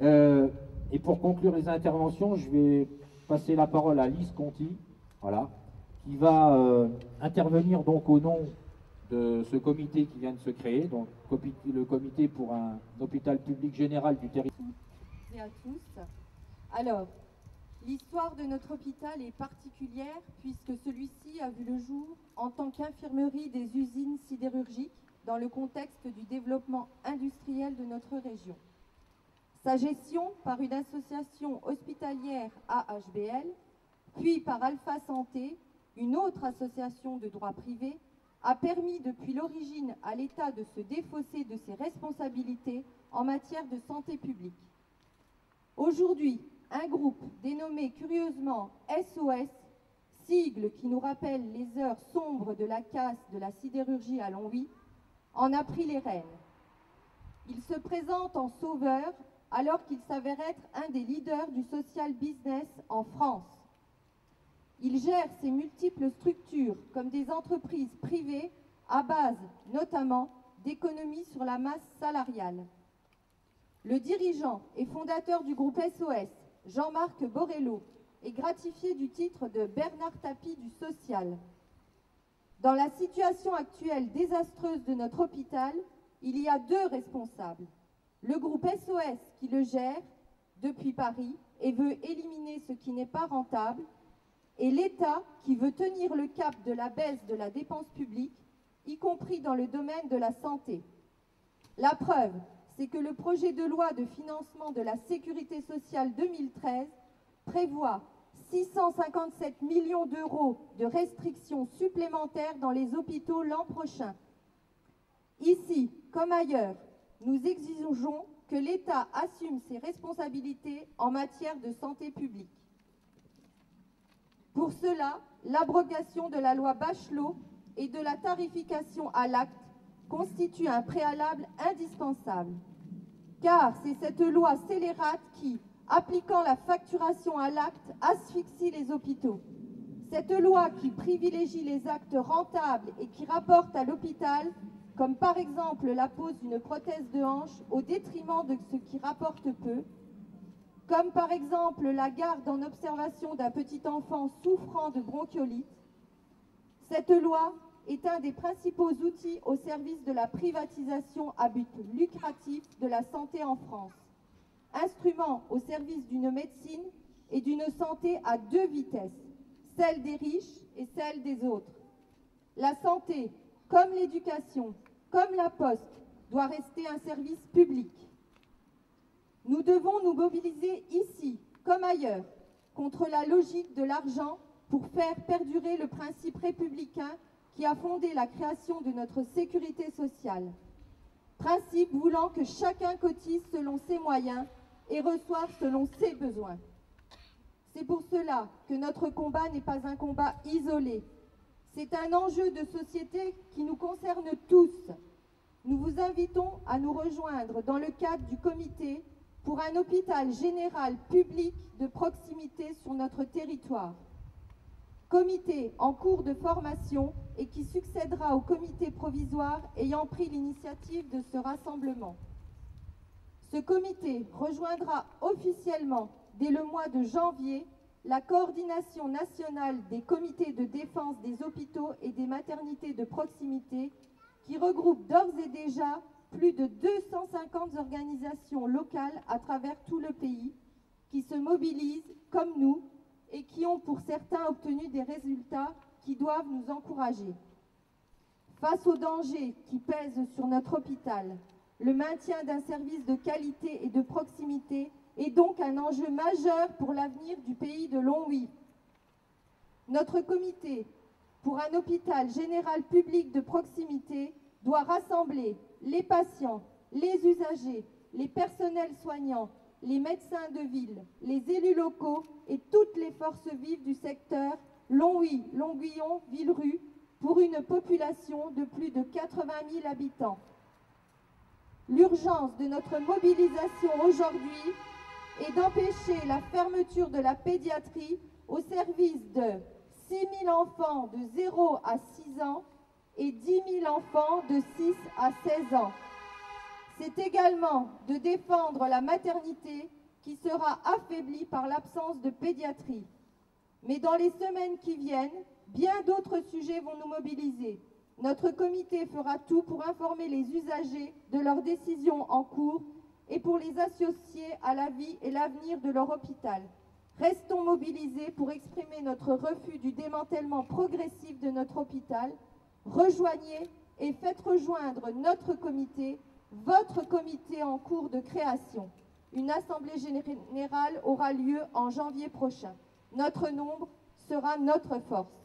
Et pour conclure les interventions, je vais passer la parole à Lise Conti, voilà, qui va intervenir donc au nom de ce comité qui vient de se créer, donc le comité pour un hôpital public général du territoire. Et à tous. Alors, l'histoire de notre hôpital est particulière puisque celui-ci a vu le jour en tant qu'infirmerie des usines sidérurgiques dans le contexte du développement industriel de notre région. Sa gestion par une association hospitalière AHBL, puis par Alpha Santé, une autre association de droit privé, a permis depuis l'origine à l'État de se défausser de ses responsabilités en matière de santé publique. Aujourd'hui, un groupe dénommé curieusement SOS, sigle qui nous rappelle les heures sombres de la casse de la sidérurgie à Longwy, en a pris les rênes. Il se présente en sauveur alors qu'il s'avère être un des leaders du social business en France. Il gère ses multiples structures comme des entreprises privées à base notamment d'économies sur la masse salariale. Le dirigeant et fondateur du groupe SOS, Jean-Marc Borrello, est gratifié du titre de Bernard Tapie du social. Dans la situation actuelle désastreuse de notre hôpital, il y a deux responsables. Le groupe SOS qui le gère depuis Paris et veut éliminer ce qui n'est pas rentable, et l'État qui veut tenir le cap de la baisse de la dépense publique, y compris dans le domaine de la santé. La preuve, c'est que le projet de loi de financement de la Sécurité sociale 2013 prévoit 657 millions d'euros de restrictions supplémentaires dans les hôpitaux l'an prochain. Ici, comme ailleurs, nous exigeons que l'État assume ses responsabilités en matière de santé publique. Pour cela, l'abrogation de la loi Bachelot et de la tarification à l'acte constitue un préalable indispensable. Car c'est cette loi scélérate qui, appliquant la facturation à l'acte, asphyxie les hôpitaux. Cette loi qui privilégie les actes rentables et qui rapporte à l'hôpital, comme par exemple la pose d'une prothèse de hanche au détriment de ce qui rapporte peu, comme par exemple la garde en observation d'un petit enfant souffrant de bronchiolite. Cette loi est un des principaux outils au service de la privatisation à but lucratif de la santé en France. Instrument au service d'une médecine et d'une santé à deux vitesses, celle des riches et celle des autres. La santé, comme l'éducation, comme la poste, doit rester un service public. Nous devons nous mobiliser ici, comme ailleurs, contre la logique de l'argent pour faire perdurer le principe républicain qui a fondé la création de notre sécurité sociale. Principe voulant que chacun cotise selon ses moyens et reçoive selon ses besoins. C'est pour cela que notre combat n'est pas un combat isolé. C'est un enjeu de société qui nous concerne tous. Nous vous invitons à nous rejoindre dans le cadre du comité pour un hôpital général public de proximité sur notre territoire. Comité en cours de formation et qui succédera au comité provisoire ayant pris l'initiative de ce rassemblement. Ce comité rejoindra officiellement dès le mois de janvier la coordination nationale des comités de défense des hôpitaux et des maternités de proximité qui regroupe d'ores et déjà plus de 250 organisations locales à travers tout le pays qui se mobilisent comme nous et qui ont pour certains obtenu des résultats qui doivent nous encourager. Face aux dangers qui pèsent sur notre hôpital, le maintien d'un service de qualité et de proximité est donc un enjeu majeur pour l'avenir du pays de Longwy. Notre comité pour un hôpital général public de proximité doit rassembler les patients, les usagers, les personnels soignants, les médecins de ville, les élus locaux et toutes les forces vives du secteur Longwy, Longuillon, Villerue, pour une population de plus de 80 000 habitants. L'urgence de notre mobilisation aujourd'hui est d'empêcher la fermeture de la pédiatrie au service de 6 000 enfants de 0 à 6 ans et 10 000 enfants de 6 à 16 ans. C'est également de défendre la maternité qui sera affaiblie par l'absence de pédiatrie. Mais dans les semaines qui viennent, bien d'autres sujets vont nous mobiliser. Notre comité fera tout pour informer les usagers de leurs décisions en cours et pour les associer à la vie et l'avenir de leur hôpital. Restons mobilisés pour exprimer notre refus du démantèlement progressif de notre hôpital. Rejoignez et faites rejoindre notre comité, votre comité en cours de création. Une assemblée générale aura lieu en janvier prochain. Notre nombre sera notre force.